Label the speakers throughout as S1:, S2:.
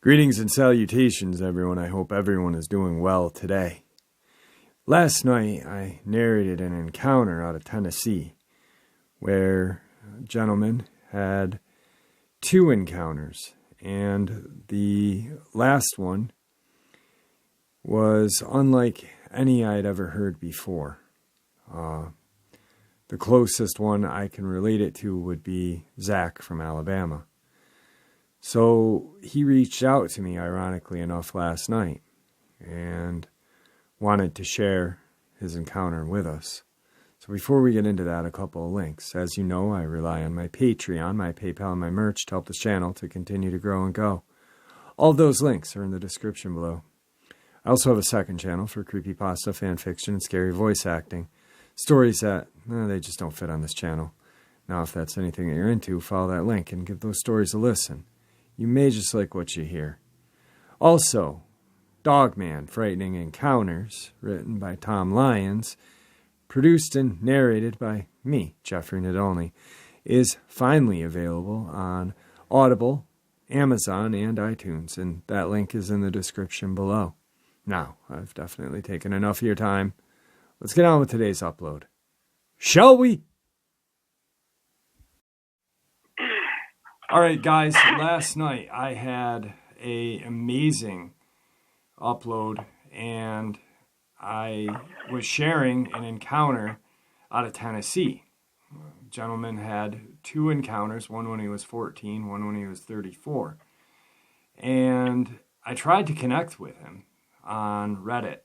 S1: Greetings and salutations, everyone. I hope everyone is doing well today. Last night, I narrated an encounter out of Tennessee where a gentleman had 2 encounters, and the last one was unlike any I'd ever heard before. The closest one I can relate it to would be Zach from Alabama. So he reached out to me, ironically enough, last night and wanted to share his encounter with us. So before we get into that, a couple of links. As you know, I rely on my Patreon, my PayPal, and my merch to help this channel to continue to grow and go. All of those links are in the description below. I also have a second channel for creepypasta, fan fiction, and scary voice acting. Stories that, they just don't fit on this channel. Now, if that's anything that you're into, follow that link and give those stories a listen. You may just like what you hear. Also, Dogman, Frightening Encounters, written by Tom Lyons, produced and narrated by me, Jeffrey Nadolny, is finally available on Audible, Amazon, and iTunes, and that link is in the description below. Now, I've definitely taken enough of your time. Let's get on with today's upload. Shall we? All right, guys, last night I had an amazing upload, and I was sharing an encounter out of Tennessee. A gentleman had 2 encounters, one when he was 14, one when he was 34. And I tried to connect with him on Reddit.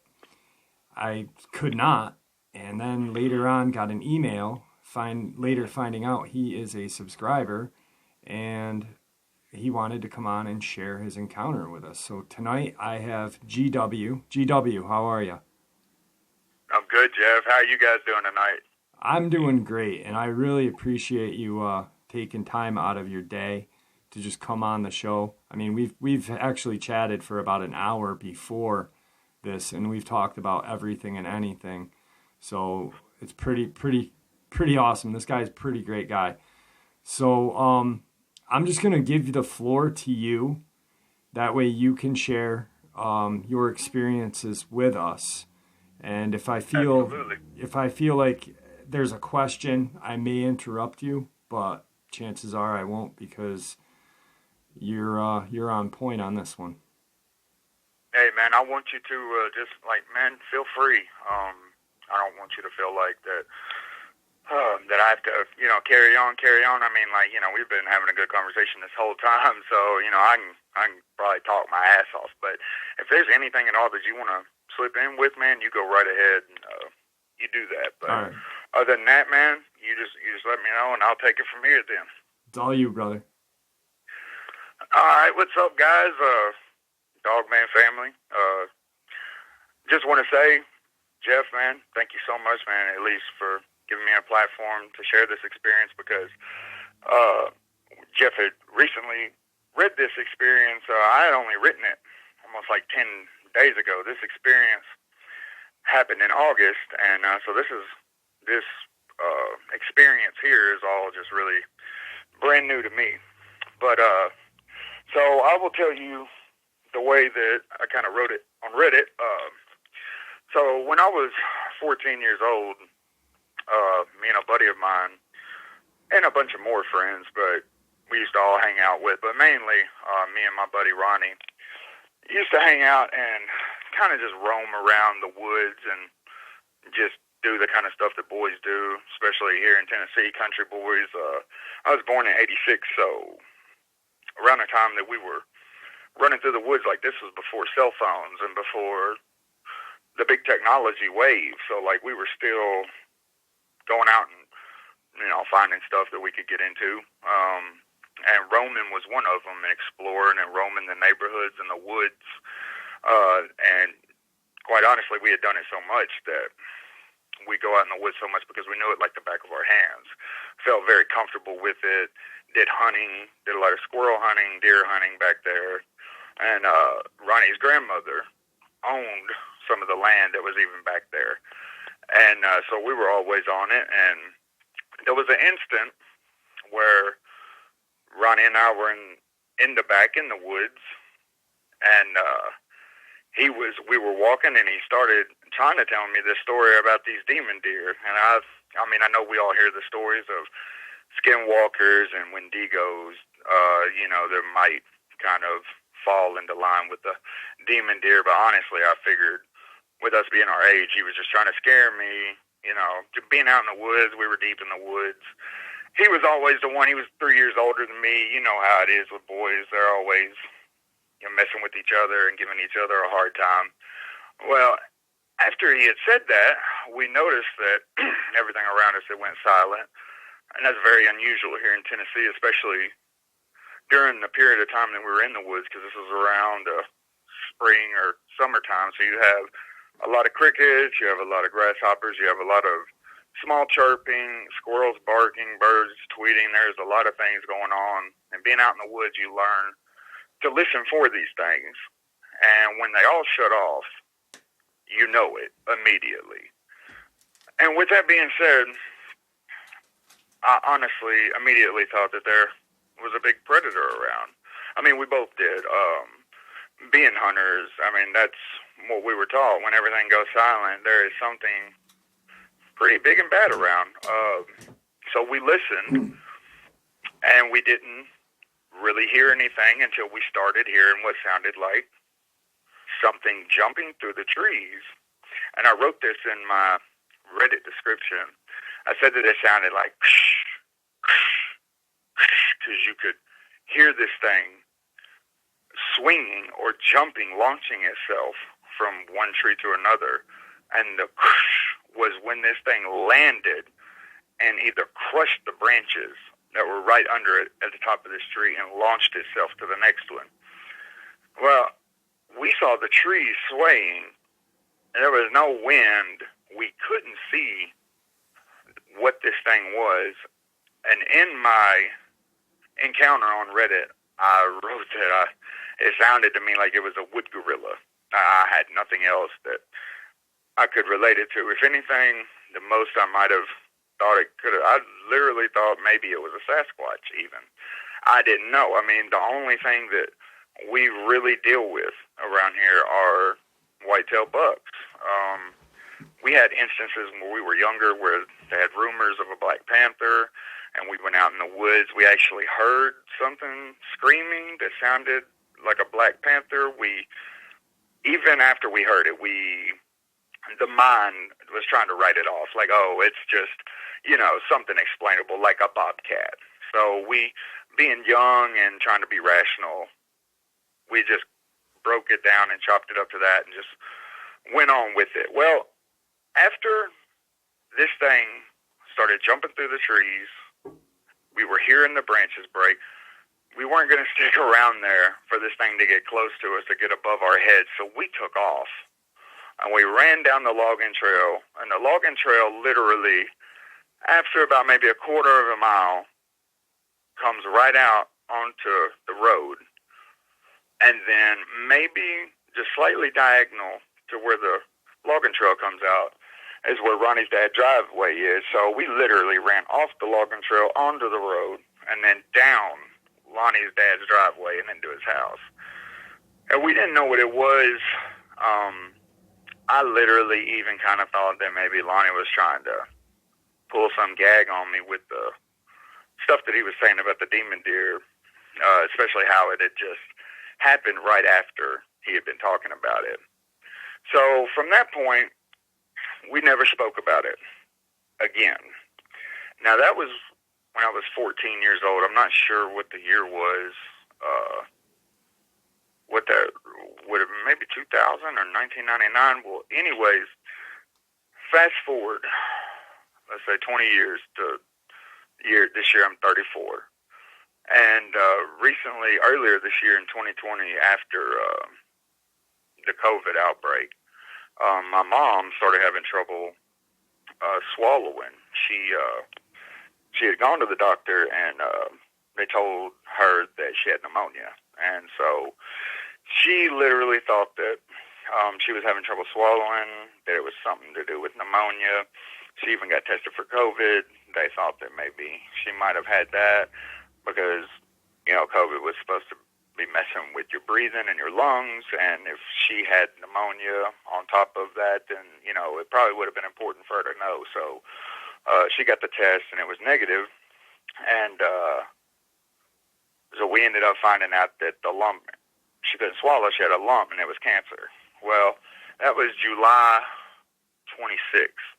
S1: I could not, and then later on got an email, finding out he is a subscriber, and he wanted to come on and share his encounter with us. So tonight I have GW. GW, how are you?
S2: I'm good, Jeff. How are you guys doing tonight?
S1: I'm doing great, and I really appreciate you taking time out of your day to just come on the show. I mean, we've actually chatted for about an hour before this, and we've talked about everything and anything. So it's pretty awesome. This guy's a pretty great guy. So I'm just going to give the floor to you. That way you can share your experiences with us. And if I feel like there's a question, I may interrupt you, but chances are I won't, because you're on point on this one.
S2: Hey, man, I want you to feel free. I don't want you to feel like that I have to, carry on. I mean, we've been having a good conversation this whole time, so, I can probably talk my ass off. But if there's anything at all that you want to slip in with, man, you go right ahead and you do that. But
S1: all right.
S2: Other than that, man, you just let me know, and I'll take it from here then.
S1: It's all you, brother.
S2: All right, what's up, guys? Dogman family. Just want to say, Jeff, man, thank you so much, man, at least for giving me a platform to share this experience, because Jeff had recently read this experience. I had only written it almost like 10 days ago. This experience happened in August, and so this experience here is all just really brand new to me. But so I will tell you the way that I kind of wrote it on Reddit. So when I was 14 years old, me and a buddy of mine, and a bunch of more friends, but we used to all hang out with, but mainly me and my buddy Ronnie, used to hang out and kind of just roam around the woods and just do the kind of stuff that boys do, especially here in Tennessee, country boys. I was born in '86, so around the time that we were running through the woods, like, this was before cell phones and before the big technology wave. So, like, we were still going out and, finding stuff that we could get into. And roaming was one of them, and exploring and roaming the neighborhoods and the woods. And quite honestly, we had done it so much that we go out in the woods so much because we knew it like the back of our hands. Felt very comfortable with it. Did hunting, did a lot of squirrel hunting, deer hunting back there. And Ronnie's grandmother owned some of the land that was even back there. And so we were always on it. And there was an instant where Ronnie and I were in the back in the woods, and we were walking, and he started trying to tell me this story about these demon deer. And I mean, I know we all hear the stories of skinwalkers and wendigos, that might kind of fall into line with the demon deer. But honestly, I figured with us being our age, he was just trying to scare me. Being out in the woods, we were deep in the woods. He was always the one. He was 3 years older than me. You know how it is with boys. They're always messing with each other and giving each other a hard time. Well, after he had said that, we noticed that everything around us had went silent. And that's very unusual here in Tennessee, especially during the period of time that we were in the woods, because this was around spring or summertime. So you have a lot of crickets, you have a lot of grasshoppers, you have a lot of small chirping, squirrels barking, birds tweeting. There's a lot of things going on. And being out in the woods, you learn to listen for these things. And when they all shut off, you know it immediately. And with that being said, I honestly immediately thought that there was a big predator around. I mean, we both did. Being hunters, I mean, that's what we were taught. When everything goes silent, there is something pretty big and bad around. So we listened, and we didn't really hear anything until we started hearing what sounded like something jumping through the trees. And I wrote this in my Reddit description. I said that it sounded like because you could hear this thing swinging or jumping, launching itself from one tree to another. And the was when this thing landed and either crushed the branches that were right under it at the top of this tree and launched itself to the next one. Well, we saw the trees swaying, and there was no wind. We couldn't see what this thing was. And in my encounter on Reddit, I wrote that it sounded to me like it was a wood gorilla. I had nothing else that I could relate it to. If anything, the most I might have thought it could have, I literally thought maybe it was a Sasquatch even. I didn't know. I mean, the only thing that we really deal with around here are whitetail bucks. We had instances when we were younger where they had rumors of a black panther, and we went out in the woods. We actually heard something screaming that sounded like a black panther. Even after we heard it, the mind was trying to write it off, like, oh, it's just, something explainable, like a bobcat. So we, being young and trying to be rational, we just broke it down and chopped it up to that and just went on with it. Well, after this thing started jumping through the trees, we were hearing the branches break. We weren't going to stick around there for this thing to get close to us, to get above our heads, so we took off. And we ran down the logging trail, and the logging trail literally, after about maybe a quarter of a mile, comes right out onto the road. And then maybe just slightly diagonal to where the logging trail comes out is where Ronnie's dad's driveway is. So we literally ran off the logging trail onto the road and then down Lonnie's dad's driveway and into his house. And we didn't know what it was. I literally even kind of thought that maybe Lonnie was trying to pull some gag on me with the stuff that he was saying about the demon deer, especially how it had just happened right after he had been talking about it. So from that point, we never spoke about it again. Now, that was when I was 14 years old. I'm not sure what the year was, what that would have been, maybe 2000 or 1999. Well, anyways, fast forward, let's say 20 years to this year I'm 34. And recently, earlier this year in 2020, after the COVID outbreak, my mom started having trouble swallowing. She had gone to the doctor, and they told her that she had pneumonia. And so she literally thought that She was having trouble swallowing, that it was something to do with pneumonia. She even got tested for COVID. They thought that maybe she might have had that because, COVID was supposed to be messing with your breathing and your lungs, and if she had pneumonia on top of that, then, it probably would have been important for her to know. So she got the test, and it was negative, and so we ended up finding out that the lump, she couldn't swallow, she had a lump, and it was cancer. Well, that was July 26th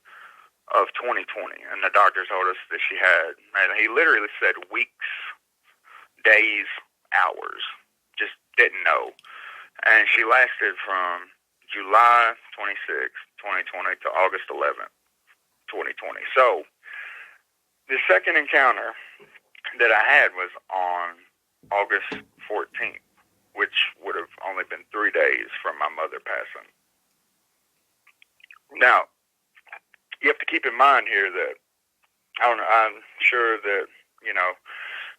S2: of 2020, and the doctor told us that she had, and he literally said weeks, days, hours, just didn't know. And she lasted from July 26th, 2020 to August 11th, 2020. So the second encounter that I had was on August 14th, which would have only been 3 days from my mother passing. Now, you have to keep in mind here that I'm sure that,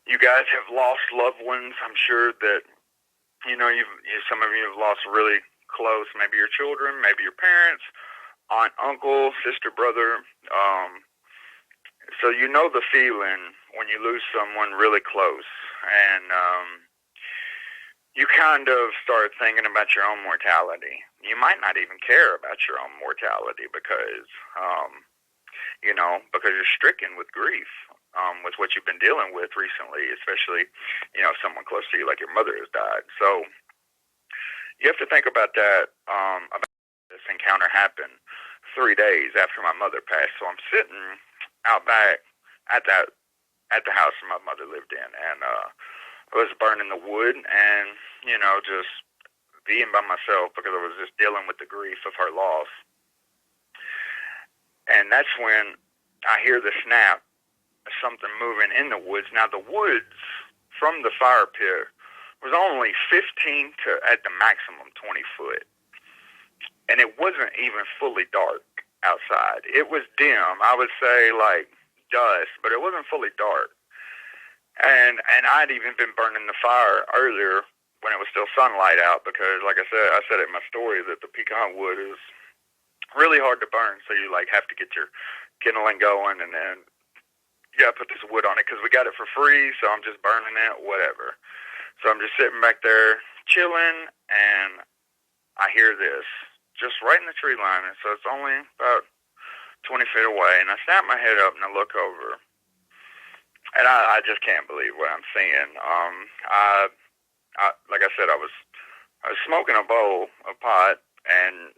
S2: you guys have lost loved ones. I'm sure that, some of you have lost really close, maybe your children, maybe your parents, aunt, uncle, sister, brother. So you know the feeling when you lose someone really close. And you kind of start thinking about your own mortality. You might not even care about your own mortality because, because you're stricken with grief, with what you've been dealing with recently, especially, someone close to you like your mother has died. So you have to think about that, about this encounter happened 3 days after my mother passed. So I'm sitting out back at the house my mother lived in, and I was burning the wood and, just being by myself because I was just dealing with the grief of her loss. And that's when I hear the snap of something moving in the woods. Now, the woods from the fire pit was only 15 to, at the maximum, 20 foot. And it wasn't even fully dark outside. It was dim. I would say like dusk, but it wasn't fully dark. And I'd even been burning the fire earlier when it was still sunlight out because, like I said in my story that the pecan wood is really hard to burn. So you have to get your kindling going, and then you got to put this wood on it because we got it for free. So I'm just burning it, whatever. So I'm just sitting back there chilling, and I hear this just right in the tree line. And so it's only about 20 feet away, and I snap my head up and I look over. And I just can't believe what I'm seeing. Like I said, I was smoking a bowl of pot, and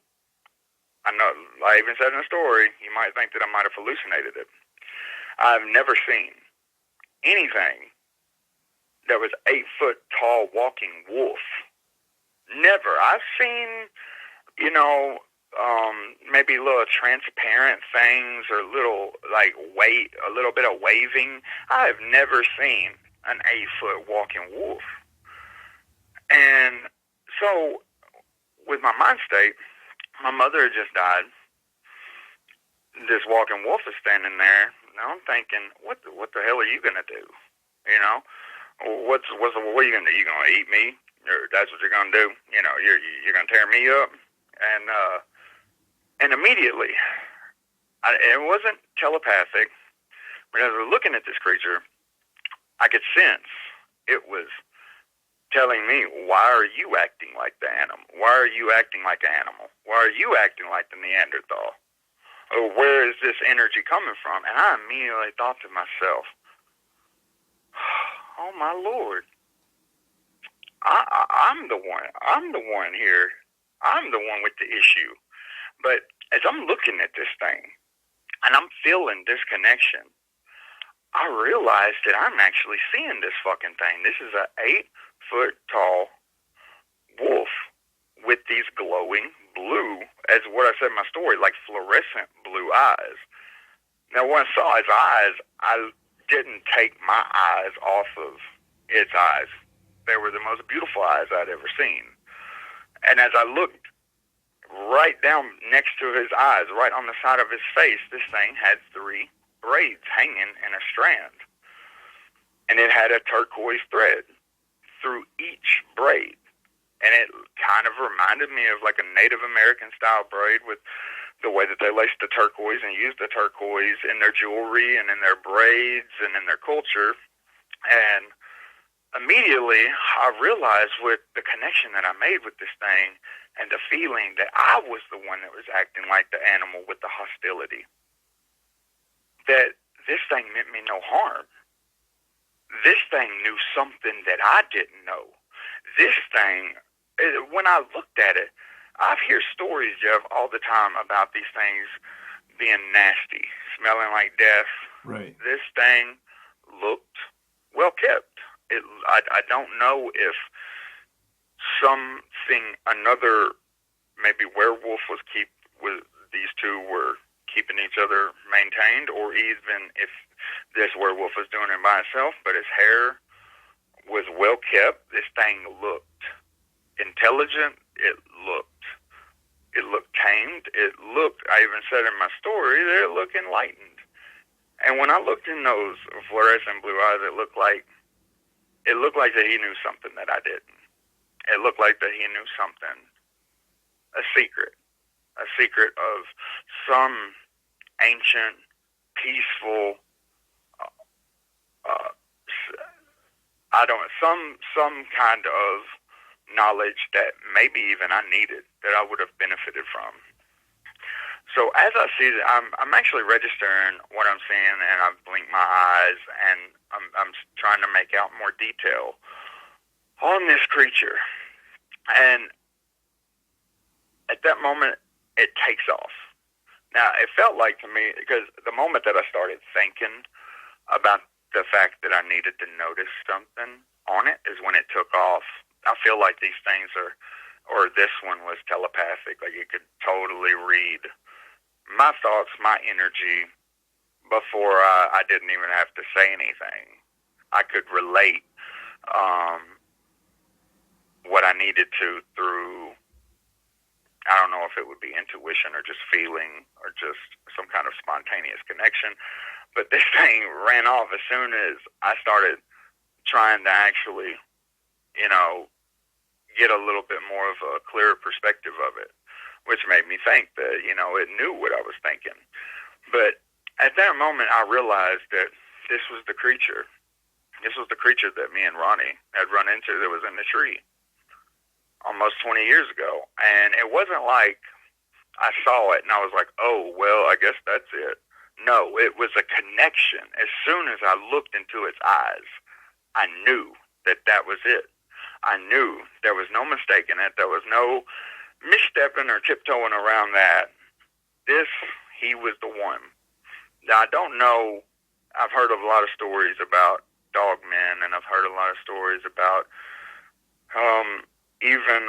S2: I know, I even said in the story, you might think that I might have hallucinated it. I've never seen anything that was 8 foot tall walking wolf. Never. I've seen, maybe little transparent things or little a little bit of waving. I've never seen an 8 foot walking wolf. And so with my mind state, my mother had just died. This walking wolf is standing there. Now I'm thinking, what the hell are you gonna do? What are you gonna do? You gonna eat me? Or that's what you're gonna do? You're gonna tear me up? And immediately, it wasn't telepathic, but as I was looking at this creature, I could sense it was telling me, why are you acting like the animal? Why are you acting like an animal? Why are you acting like the Neanderthal? Or where is this energy coming from? And I immediately thought to myself, oh my Lord, I'm the one. I'm the one here. I'm the one with the issue. But as I'm looking at this thing, and I'm feeling this connection, I realized that I'm actually seeing this fucking thing. This is an 8 foot tall wolf with these glowing blue, as what I said in my story, like fluorescent blue eyes. Now, when I saw his eyes, I didn't take my eyes off of its eyes. They were the most beautiful eyes I'd ever seen. And as I looked right down next to his eyes, right on the side of his face, this thing had 3 braids hanging in a strand. And it had a turquoise thread through each braid. And it kind of reminded me of like a Native American style braid with the way that they laced the turquoise and used the turquoise in their jewelry and in their braids and in their culture. And immediately I realized with the connection that I made with this thing and the feeling that I was the one that was acting like the animal with the hostility, that this thing meant me no harm. This thing knew something that I didn't know. This thing, when I looked at it, I hear stories, Jeff, all the time about these things being nasty, smelling like death.
S1: Right.
S2: This thing looked well kept. I don't know if another maybe werewolf these two were keeping each other maintained, or even if this werewolf was doing it by itself, but his hair was well kept. This thing looked intelligent. It looked tamed. I even said in my story that it looked enlightened. And when I looked in those fluorescent blue eyes, it looked like that he knew something that I didn't. It looked like that he knew something, a secret of some ancient, peaceful, some kind of knowledge that maybe even I needed, that I would have benefited from. So as I see it, I'm actually registering what I'm seeing, and I've blinked my eyes, and I'm trying to make out more detail on this creature. And at that moment, it takes off. Now, it felt like to me, because the moment that I started thinking about the fact that I needed to notice something on it is when it took off. I feel like these things or this one was telepathic, like it could totally read my thoughts, my energy, before I didn't even have to say anything. I could relate what I needed to through, I don't know if it would be intuition or just feeling or just some kind of spontaneous connection. But this thing ran off as soon as I started trying to actually, get a little bit more of a clearer perspective of it, which made me think that, it knew what I was thinking. But at that moment, I realized that this was the creature. This was the creature that me and Ronnie had run into that was in the tree almost 20 years ago. And it wasn't like I saw it and I was like, oh, well, I guess that's it. No, it was a connection. As soon as I looked into its eyes, I knew that that was it. I knew there was no mistaking it. There was no misstepping or tiptoeing around that. He was the one. Now, I don't know. I've heard of a lot of stories about Dogman, and I've heard a lot of stories about even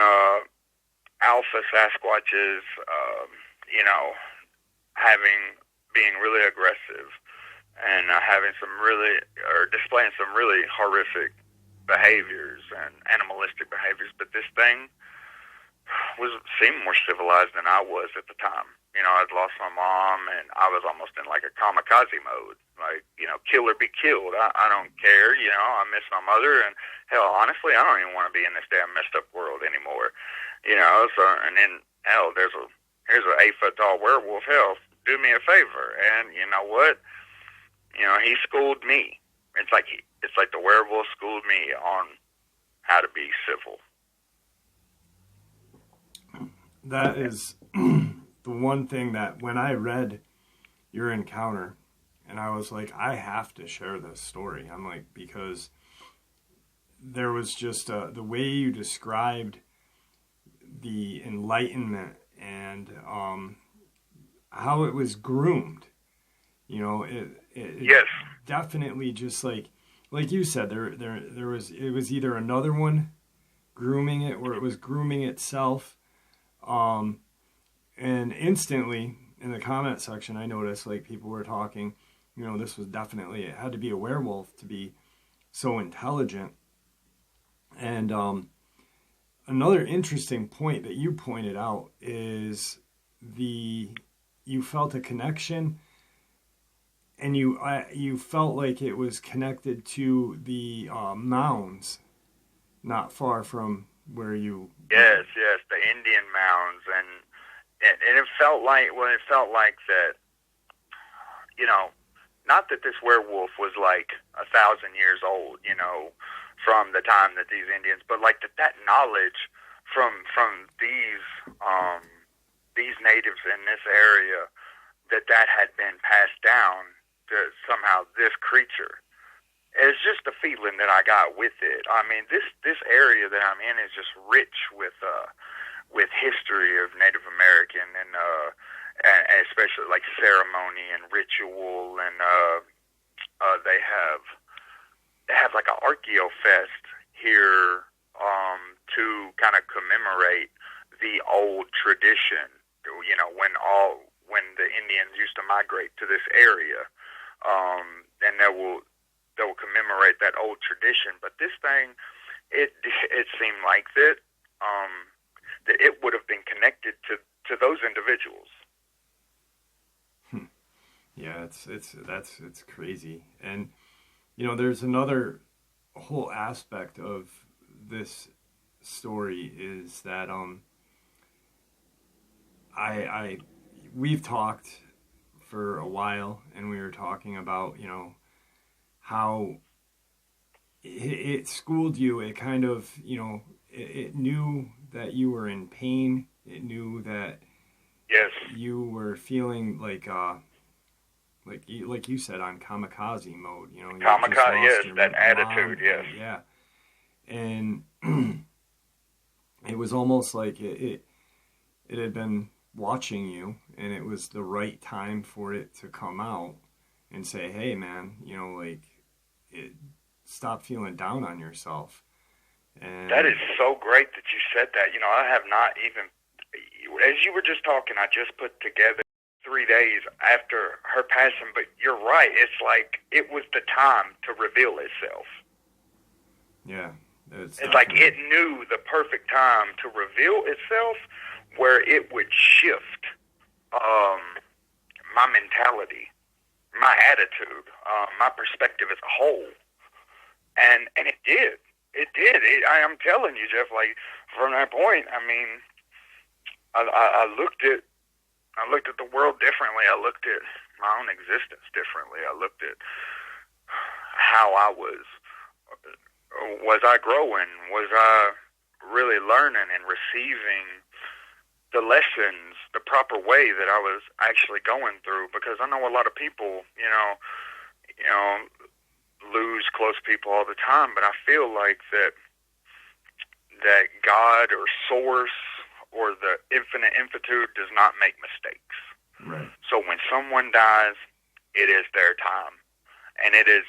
S2: alpha Sasquatches, being really aggressive and displaying some really horrific behaviors and animalistic behaviors. But this thing seemed more civilized than I was at the time. I'd lost my mom, and I was almost in like a kamikaze mode. Like, kill or be killed. I don't care. I miss my mother, and hell, honestly, I don't even want to be in this damn messed up world anymore. So, and then hell, here's an 8-foot tall werewolf. Hell, do me a favor. And you know what? He schooled me. It's like the werewolf schooled me on how to be civil.
S1: That is the one thing that when I read your encounter, and I was like, I have to share this story. I'm like, because there was just the way you described the enlightenment and how it was groomed. It
S2: yes,
S1: definitely just like you said, it was either another one grooming it or it was grooming itself. And instantly in the comment section, I noticed like people were talking, this was definitely, it had to be a werewolf to be so intelligent. And another interesting point that you pointed out is you felt a connection, and you felt like it was connected to the mounds not far from where you...
S2: Yes, the Indian mounds, and it felt like, that, not that this werewolf was like 1,000 years old, from the time that these Indians, but like that knowledge from these natives in this area, that had been passed down to somehow this creature. It's just the feeling that I got with it. I mean, this area that I'm in is just rich with history of Native American and especially like ceremony and ritual, and they have like an Archeo Fest here to kind of commemorate the old tradition. When the Indians used to migrate to this area, and they will commemorate that old tradition. But this thing, it seemed like that it would have been connected to those individuals.
S1: Yeah, it's crazy. And there's another whole aspect of this story is that we've talked for a while, and we were talking about how it schooled you. It kind of it knew that you were in pain. It knew that
S2: yes,
S1: you were feeling like you said, on kamikaze mode.
S2: Kamikaze, yes, that attitude, yes,
S1: yeah, and it was almost like it had been watching you, and it was the right time for it to come out and say, hey man, stop feeling down on yourself. And
S2: that is so great that you said that. I have not even, as you were just talking, I just put together 3 days after her passing, but you're right, it's like it was the time to reveal itself.
S1: Yeah.
S2: It's like it knew the perfect time to reveal itself, where it would shift my mentality, my attitude, my perspective as a whole, and it did. It did. I'm telling you, Jeff. Like from that point, I mean, I looked at the world differently. I looked at my own existence differently. I looked at how I was. Was I growing? Was I really learning and receiving the lessons the proper way that I was actually going through? Because I know a lot of people, lose close people all the time, but I feel like that God or Source or the infinite infinitude does not make mistakes.
S1: Right.
S2: So when someone dies, it is their time, and it is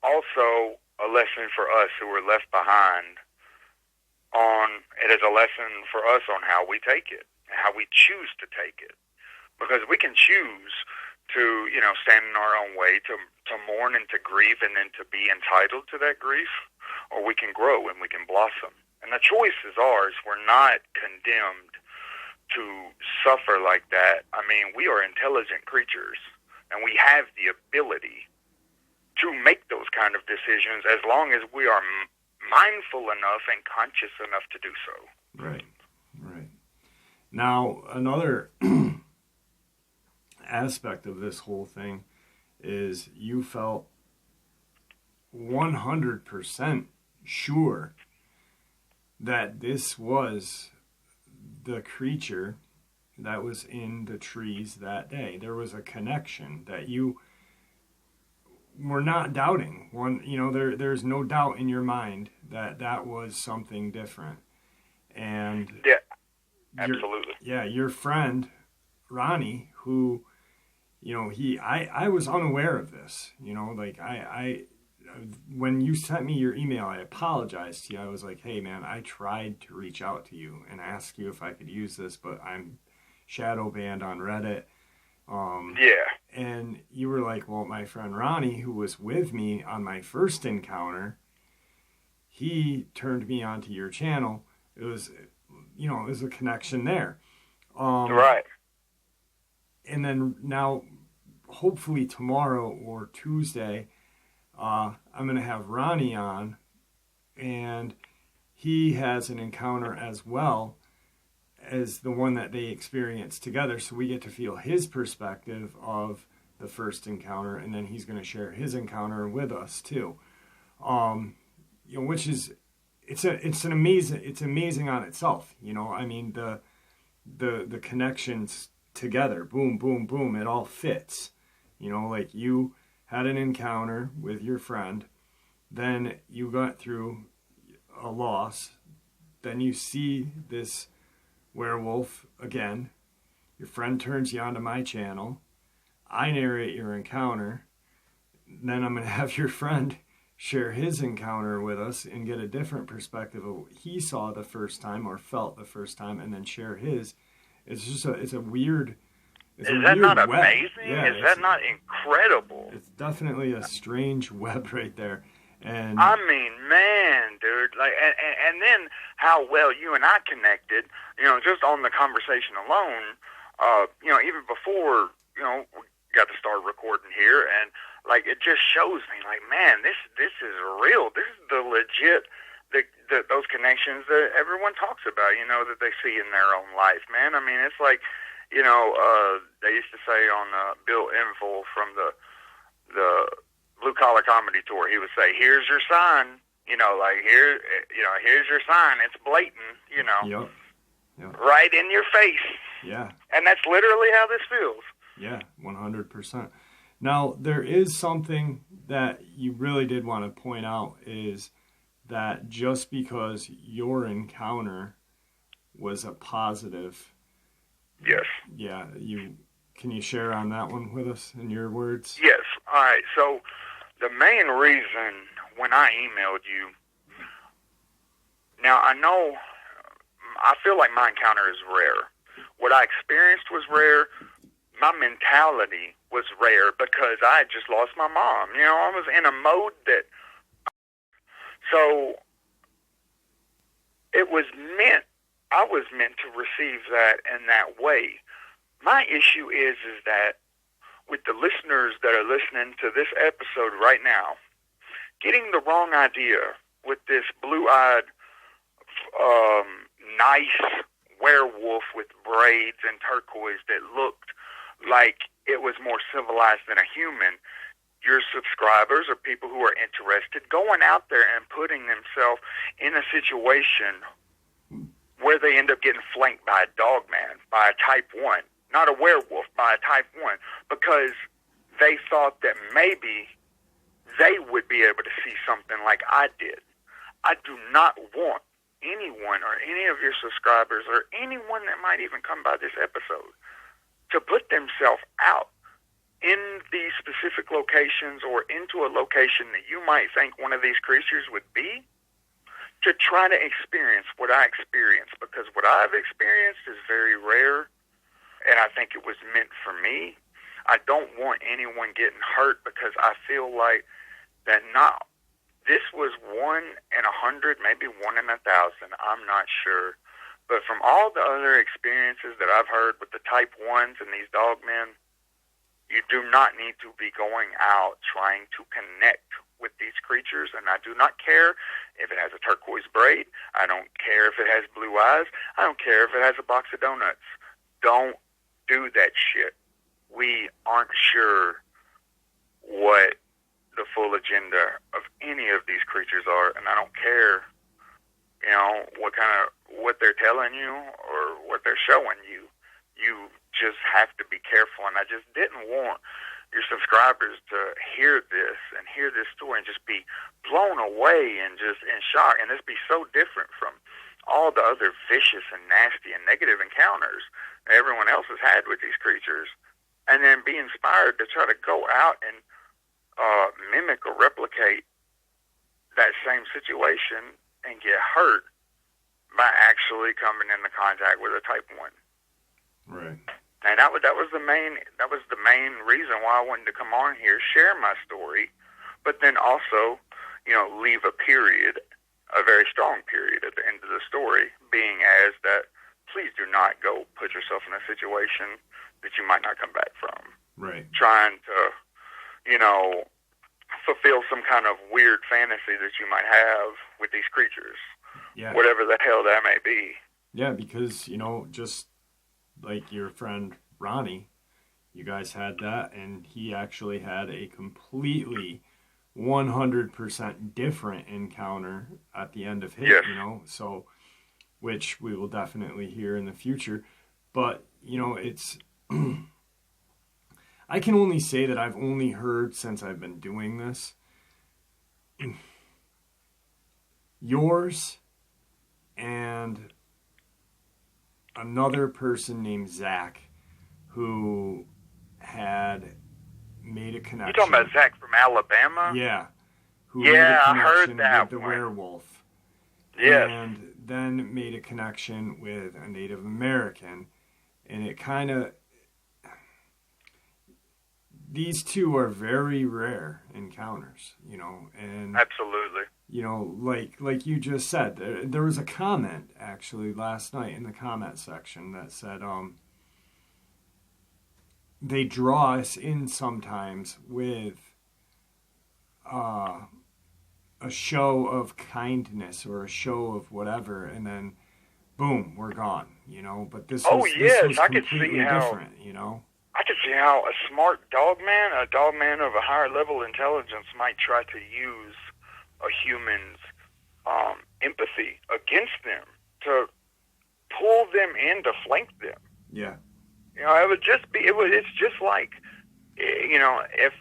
S2: also a lesson for us who were left behind. It is a lesson for us on how we take it, how we choose to take it, because we can choose to, stand in our own way, to mourn and to grieve and then to be entitled to that grief, or we can grow and we can blossom. And the choice is ours. We're not condemned to suffer like that. I mean, we are intelligent creatures, and we have the ability to make those kind of decisions as long as we are mindful enough and conscious enough to do so.
S1: Right. Now, another aspect of this whole thing is you felt 100% sure that this was the creature that was in the trees that day. There was a connection that you were not doubting. There's no doubt in your mind that was something different. And
S2: yeah, absolutely.
S1: Your friend Ronnie, who, I was unaware of this. When you sent me your email, I apologized to you. I was like, hey man, I tried to reach out to you and ask you if I could use this, but I'm shadow banned on Reddit. And you were like, well, my friend Ronnie, who was with me on my first encounter, he turned me onto your channel. It was, it was a connection there.
S2: Right.
S1: And then now, hopefully tomorrow or Tuesday, I'm going to have Ronnie on, and he has an encounter as well as the one that they experience together. So we get to feel his perspective of the first encounter, and then he's going to share his encounter with us too. Which is, it's amazing on itself. I mean, the connections together, boom, boom, boom, it all fits. Like you had an encounter with your friend, then you got through a loss, then you see this werewolf again, your friend turns you onto my channel, I narrate your encounter, then I'm going to have your friend share his encounter with us and get a different perspective of what he saw the first time or felt the first time, and then share his. It's a weird...
S2: Is that not amazing?
S1: Yeah,
S2: is that not incredible?
S1: It's definitely a strange web right there. And
S2: I mean, man, dude, and then how well you and I connected, just on the conversation alone, even before, we got to start recording here, and it just shows me, man, this is real. This is the legit, those connections that everyone talks about, that they see in their own life, man. I mean, it's like, they used to say on Bill Enfield from the Blue Collar Comedy Tour, he would say, "Here's your sign," here's your sign. It's blatant,
S1: Yep.
S2: right in your face.
S1: Yeah.
S2: And that's literally how this feels.
S1: Yeah, 100%. Now, there is something that you really did want to point out, is that just because your encounter was a positive...
S2: Yes.
S1: Yeah, can you share on that one with us in your words?
S2: Yes. All right. So the main reason when I emailed you, now I feel like my encounter is rare. What I experienced was rare. My mentality was rare because I had just lost my mom. I was in a mode that, so I was meant to receive that in that way. My issue is that with the listeners that are listening to this episode right now, getting the wrong idea with this blue-eyed, nice werewolf with braids and turquoise that looked like it was more civilized than a human, your subscribers or people who are interested, going out there and putting themselves in a situation where they end up getting flanked by a Dogman, by a type 1, not a werewolf, by a type 1, because they thought that maybe they would be able to see something like I did. I do not want anyone or any of your subscribers or anyone that might even come by this episode to put themselves out in these specific locations or into a location that you might think one of these creatures would be, to try to experience what I experienced, because what I've experienced is very rare, and I think it was meant for me. I don't want anyone getting hurt, because I feel like that this was 1 in 100, maybe 1 in 1,000, I'm not sure. But from all the other experiences that I've heard with the type 1s and these Dogmen, you do not need to be going out trying to connect with these creatures, and I do not care if it has a turquoise braid. I don't care if it has blue eyes. I don't care if it has a box of donuts. Don't do that shit. We aren't sure what the full agenda of any of these creatures are, and I don't care, what they're telling you or what they're showing you. You just have to be careful, and I just didn't want your subscribers to hear this story and just be blown away and just in shock, and this be so different from all the other vicious and nasty and negative encounters that everyone else has had with these creatures, and then be inspired to try to go out and mimic or replicate that same situation and get hurt by actually coming into contact with a type 1.
S1: Right.
S2: And that was the main reason why I wanted to come on here, share my story, but then also, leave a period, a very strong period at the end of the story, being as that please do not go put yourself in a situation that you might not come back from.
S1: Right.
S2: Trying to, fulfill some kind of weird fantasy that you might have with these creatures.
S1: Yeah.
S2: Whatever the hell that may be.
S1: Yeah, because, you know, just like your friend Ronnie, you guys had that, and he actually had a completely 100% different encounter at the end of his,
S2: Yes.
S1: you know, so, which we will definitely hear in the future. But, you know, it's, I can only say that I've only heard since I've been doing this, yours and another person named Zach who had made a connection.
S2: You talking about Zach from Alabama?
S1: Yeah. Who
S2: Yeah,
S1: made a
S2: I heard
S1: connection
S2: that
S1: with the
S2: one.
S1: werewolf.
S2: Yes.
S1: And then made a connection with a Native American. And it kind of... These two are very rare encounters, you know, and...
S2: Absolutely.
S1: You know, like you just said, there was a comment, actually, last night in the comment section that said, they draw us in sometimes with a show of kindness or a show of whatever, and then boom, we're gone, you know. But this was
S2: I could see
S1: completely
S2: how,
S1: different, you know.
S2: I could see how a smart dogman, a dogman of a higher level intelligence, might try to use a human's empathy against them to pull them in to flank them.
S1: Yeah.
S2: You know, it would just be. It's just like, you know, if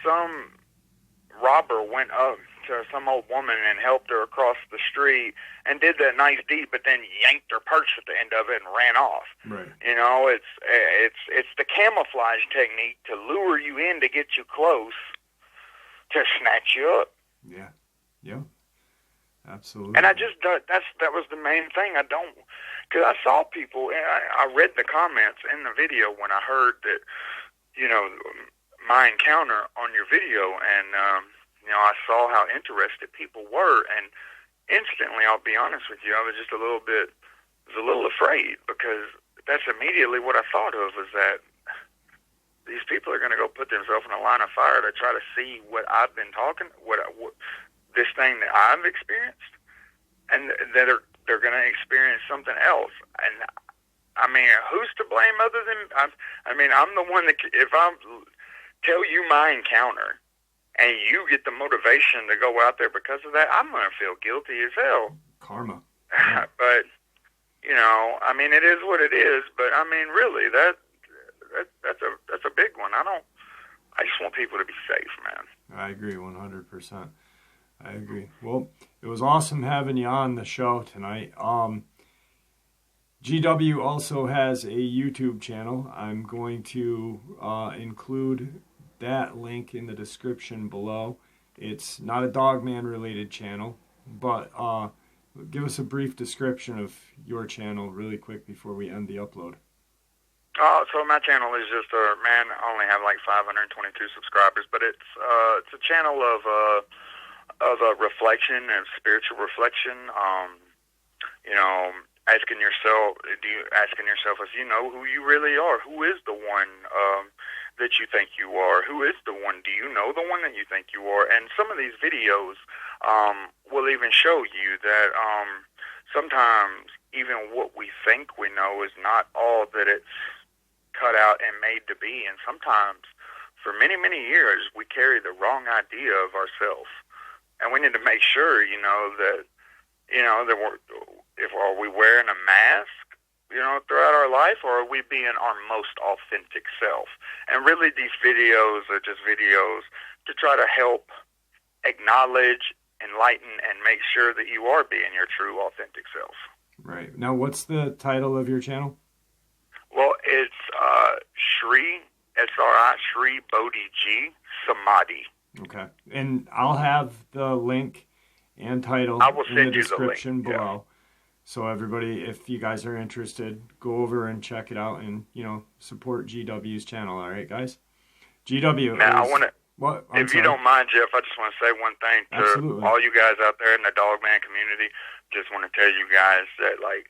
S2: some robber went up to some old woman and helped her across the street and did that nice deed, but then yanked her purse at the end of it and ran off.
S1: Right.
S2: You know, it's the camouflage technique to lure you in to get you close, to snatch you up.
S1: Yeah. Yeah. Absolutely.
S2: And I just that was the main thing. I don't, because I saw people, and I read the comments in the video when I heard that, you know, my encounter on your video, and you know, I saw how interested people were, and instantly, I'll be honest with you, I was just a little afraid, because that's immediately what I thought of, was that these people are going to go put themselves in a line of fire to try to see what I've been talking, what this thing that I've experienced, and that they're going to experience something else. And I mean, who's to blame other than I mean, I'm the one that, if I tell you my encounter and you get the motivation to go out there because of that, I'm going to feel guilty as hell.
S1: Karma.
S2: Yeah. But you know, I mean, it is what it is. But I mean, really, that's a big one. I just want people to be safe, man.
S1: I agree 100%. I agree. Well, it was awesome having you on the show tonight. GW also has a YouTube channel. I'm going to include that link in the description below. It's not a Dogman related channel, but give us a brief description of your channel really quick before we end the upload.
S2: So my channel is just I only have like 522 subscribers, but it's a channel of a reflection and spiritual reflection. You know, asking yourself if you know who you really are. Who is the one that you think you are? Who is the one? Do you know the one that you think you are? And some of these videos will even show you that sometimes even what we think we know is not all that it's cut out and made to be. And sometimes, for many, many years, we carry the wrong idea of ourselves. And we need to make sure, that are we wearing a mask, throughout our life, or are we being our most authentic self? And really, these videos are just videos to try to help acknowledge, enlighten, and make sure that you are being your true, authentic self.
S1: Right. Now, what's the title of your channel?
S2: Well, it's Shri, S-R-I, Shri Bodhi G Samadhi.
S1: Okay. And I'll have the link and title in the description below. Yeah. So everybody, if you guys are interested, go over and check it out and, support GW's channel. All right, guys? GW.
S2: Now, I want to,
S1: if
S2: you don't mind, Jeff, I just want to say one thing to
S1: Absolutely.
S2: All you guys out there in the Dogman community. Just want to tell you guys that, like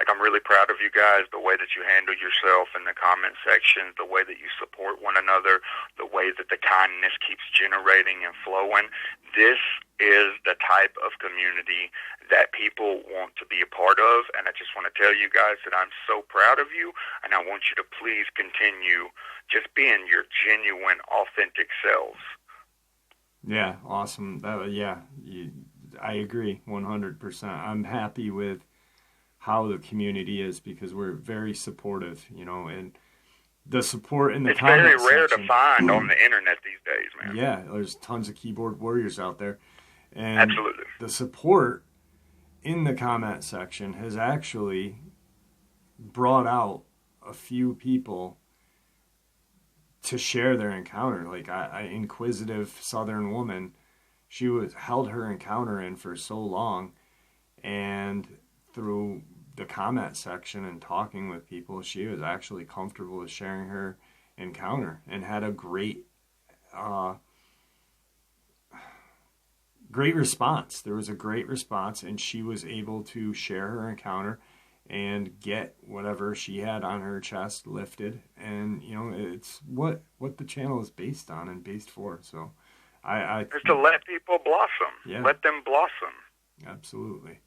S2: I'm really proud of you guys, the way that you handle yourself in the comment section, the way that you support one another, the way that the kindness keeps generating and flowing. This is the type of community that people want to be a part of. And I just want to tell you guys that I'm so proud of you, and I want you to please continue just being your genuine, authentic selves.
S1: Yeah, awesome. I agree 100%. I'm happy with how the community is because we're very supportive, and the support in the comment section.
S2: It's very rare to find on the internet these days, man.
S1: Yeah, there's tons of keyboard warriors out there. And
S2: absolutely.
S1: The support in the comment section has actually brought out a few people to share their encounter. Like an inquisitive Southern woman, she held her encounter in for so long, and through the comment section and talking with people, she was actually comfortable with sharing her encounter and had a great response. There was a great response, and she was able to share her encounter and get whatever she had on her chest lifted. And it's what the channel is based on and based for. So
S2: just to let people blossom.
S1: Yeah.
S2: Let them blossom.
S1: Absolutely.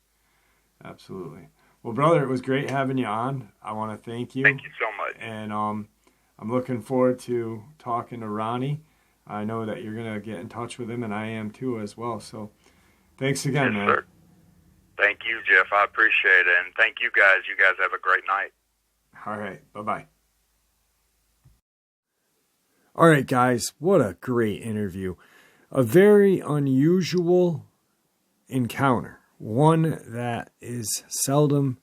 S1: Well, brother, it was great having you on. I want to thank you.
S2: Thank you so much.
S1: And I'm looking forward to talking to Ronnie. I know that you're going to get in touch with him, and I am too as well. So thanks again, man.
S2: Sir. Thank you, Jeff. I appreciate it. And thank you guys. You guys have a great night.
S1: All right. Bye-bye. All right, guys. What a great interview. A very unusual encounter. One that is seldom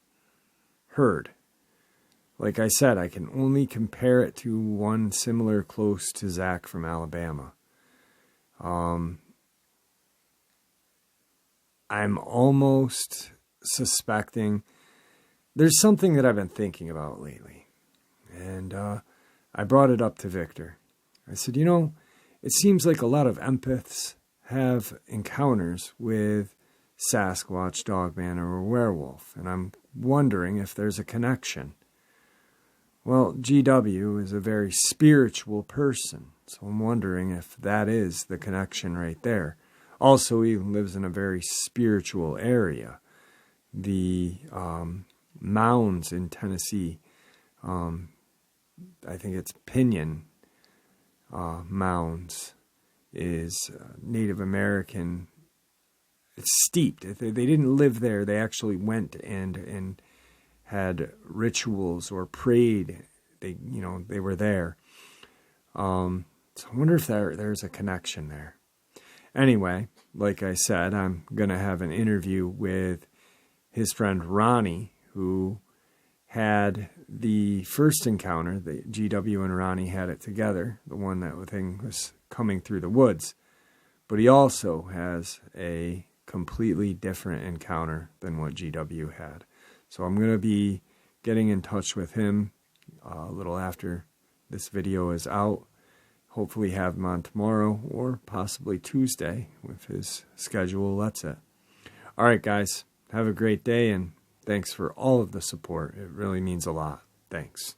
S1: heard. Like I said, I can only compare it to one similar close to Zach from Alabama. I'm almost suspecting there's something that I've been thinking about lately. And I brought it up to Victor. I said, it seems like a lot of empaths have encounters with Sasquatch, Dogman, or a werewolf. And I'm wondering if there's a connection. Well, GW is a very spiritual person, so I'm wondering if that is the connection right there. Also, he lives in a very spiritual area. The mounds in Tennessee, I think it's Pinyon Mounds, is Native American. It's steeped. They didn't live there. They actually went and had rituals or prayed. They were there. So I wonder if there's a connection there. Anyway, like I said, I'm going to have an interview with his friend Ronnie, who had the first encounter. The GW and Ronnie had it together, the one that thing was coming through the woods. But he also has a completely different encounter than what GW had. So I'm going to be getting in touch with him a little after this video is out. Hopefully have him on tomorrow or possibly Tuesday if his schedule lets it. All right, guys. Have a great day, and thanks for all of the support. It really means a lot. Thanks.